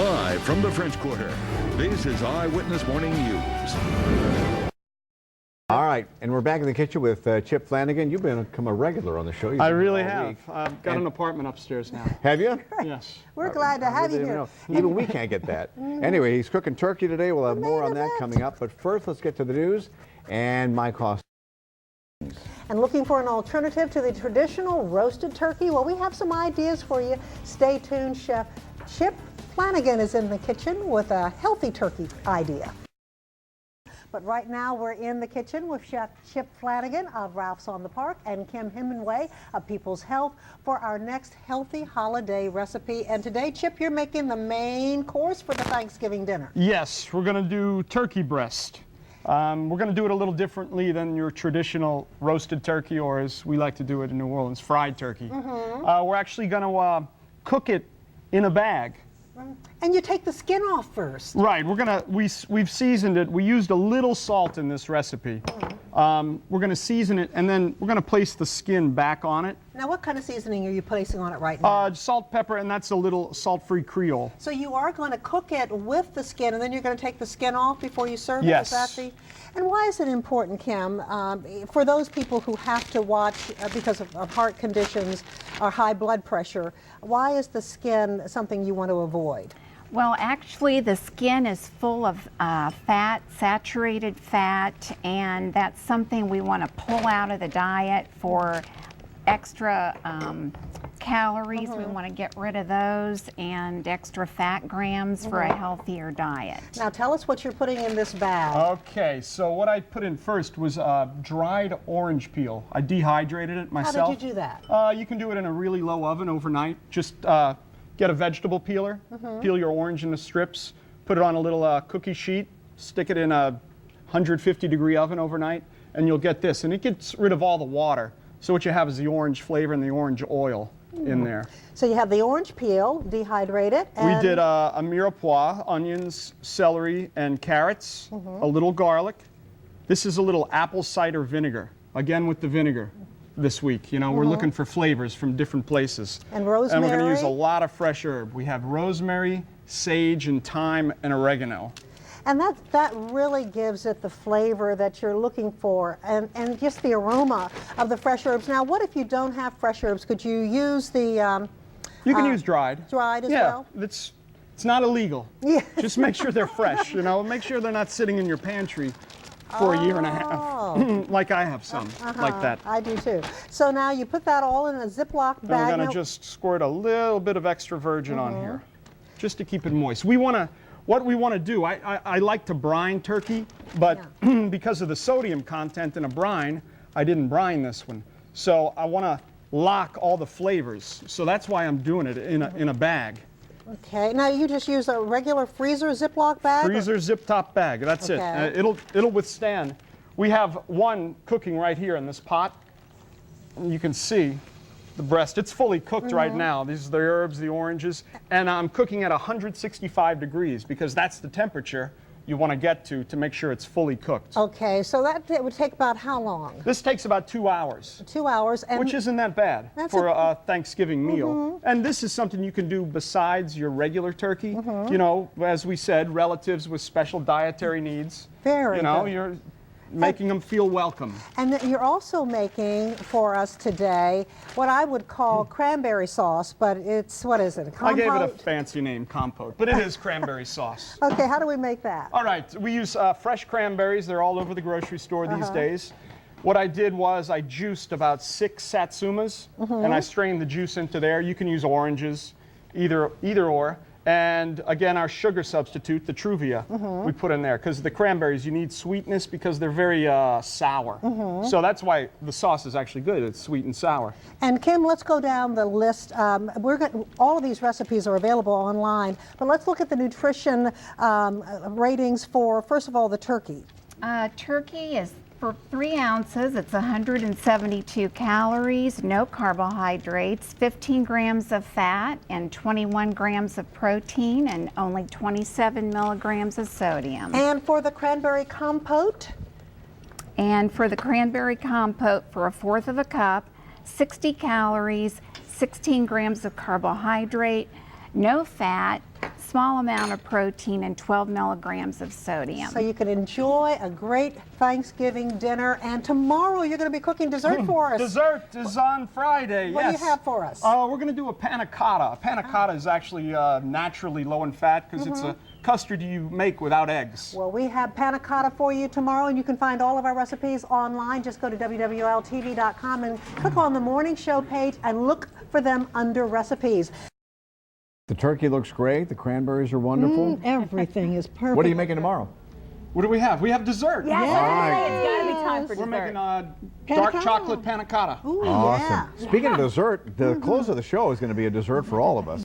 Live from the French Quarter, this is Eyewitness Morning News. All right, and we're back in the kitchen with Chip Flanagan. You've become a regular on the show. I really have. I've got an apartment upstairs now. Have you? Yes. We're glad to have you here. Even we can't get that. Anyway, he's cooking turkey today. We'll have more on that coming up. But first, let's get to the news and my cost. And looking for an alternative to the traditional roasted turkey? Well, we have some ideas for you. Stay tuned. Chef Chip Flanagan is in the kitchen with a healthy turkey idea. But right now we're in the kitchen with Chef Chip Flanagan of Ralph's on the Park and Kim Hemenway of People's Health for our next healthy holiday recipe. And today, Chip, you're making the main course for the Thanksgiving dinner. Yes, we're going to do turkey breast. We're going to do it a little differently than your traditional roasted turkey, or as we like to do it in New Orleans, fried turkey. We're actually going to cook it in a bag. And you take the skin off first. Right. We've seasoned it. We used a little salt in this recipe. We're going to season it, and then we're going to place the skin back on it. Now, what kind of seasoning are you placing on it right now? Salt, pepper, and that's a little salt-free Creole. So you are going to cook it with the skin, and then you're going to take the skin off before you serve Yes. it? Is that and why is it important, Kim, for those people who have to watch because of heart conditions or high blood pressure, why is the skin something you want to avoid? Well, actually, the skin is full of fat, saturated fat, and that's something we want to pull out of the diet for extra calories. We want to get rid of those, and extra fat grams for a healthier diet. Now, tell us what you're putting in this bag. Okay, so what I put in first was dried orange peel. I dehydrated it myself. How did you do that? You can do it in a really low oven overnight. Just get a vegetable peeler, peel your orange into strips, put it on a little cookie sheet, stick it in a 150-degree oven overnight, and you'll get this. And it gets rid of all the water. So what you have is the orange flavor and the orange oil in there. So you have the orange peel, dehydrated. We did a mirepoix, onions, celery, and carrots, a little garlic. This is a little apple cider vinegar, again with the vinegar this week. You know, we're looking for flavors from different places. And rosemary. And we're going to use a lot of fresh herb. We have rosemary, sage, and thyme, and oregano. And that really gives it the flavor that you're looking for, and just the aroma of the fresh herbs. Now, what if you don't have fresh herbs? Could you use the... you can use dried. Dried as well? Yeah, it's not illegal. Yeah. Just make sure they're fresh, you know. Make sure they're not sitting in your pantry for a year and a half, like I have some, like that. I do too. So now you put that all in a Ziploc bag. And we're going to just squirt a little bit of extra virgin on here, just to keep it moist. What we want to do, I like to brine turkey, but because of the sodium content in a brine, I didn't brine this one. So I want to lock all the flavors. So that's why I'm doing it in a bag. Okay, now you just use a regular freezer Ziploc bag? Freezer zip top bag, that's it. It'll withstand. We have one cooking right here in this pot. And you can see the breast. It's fully cooked right now. These are the herbs, the oranges, and I'm cooking at 165 degrees because that's the temperature you want to get to make sure it's fully cooked. Okay, so it would take about how long? This takes about 2 hours. 2 hours. And which isn't that bad for a Thanksgiving meal. And this is something you can do besides your regular turkey. You know, as we said, relatives with special dietary needs. Very You know, good. you're making them feel welcome. And you're also making for us today what I would call cranberry sauce, but it's, what is it, a compote? I gave it a fancy name, Compote, but it is cranberry sauce. Okay, how do we make that? All right, we use fresh cranberries. They're all over the grocery store these days. What I did was I juiced about 6 satsumas, and I strained the juice into there. You can use oranges, either or. And again, our sugar substitute, the Truvia, we put in there because the cranberries, you need sweetness because they're very sour. So that's why the sauce is actually good. It's sweet and sour. And Kim, let's go down the list. All of these recipes are available online, but let's look at the nutrition ratings for, first of all, the turkey. Turkey is for 3 ounces, it's 172 calories, no carbohydrates, 15 grams of fat, and 21 grams of protein, and only 27 milligrams of sodium. And for the cranberry compote? And for the cranberry compote, for 1/4 of a cup, 60 calories, 16 grams of carbohydrate, no fat, small amount of protein, and 12 milligrams of sodium. So you can enjoy a great Thanksgiving dinner. And tomorrow you're going to be cooking dessert for us. Dessert is on Friday. What yes. do you have for us? We're going to do a panna cotta. A panna cotta is actually naturally low in fat because it's a custard you make without eggs. Well, we have panna cotta for you tomorrow, and you can find all of our recipes online. Just go to WWL-TV.com and click on the morning show page and look for them under recipes. The turkey looks great. The cranberries are wonderful. Everything is perfect. What are you making tomorrow? What do we have? We have dessert. Yes, right. it's got to be time for We're dessert. making dark cotta. chocolate panna cotta. Ooh, Awesome. yeah. Speaking of dessert, the close of the show is going to be a dessert for all of us.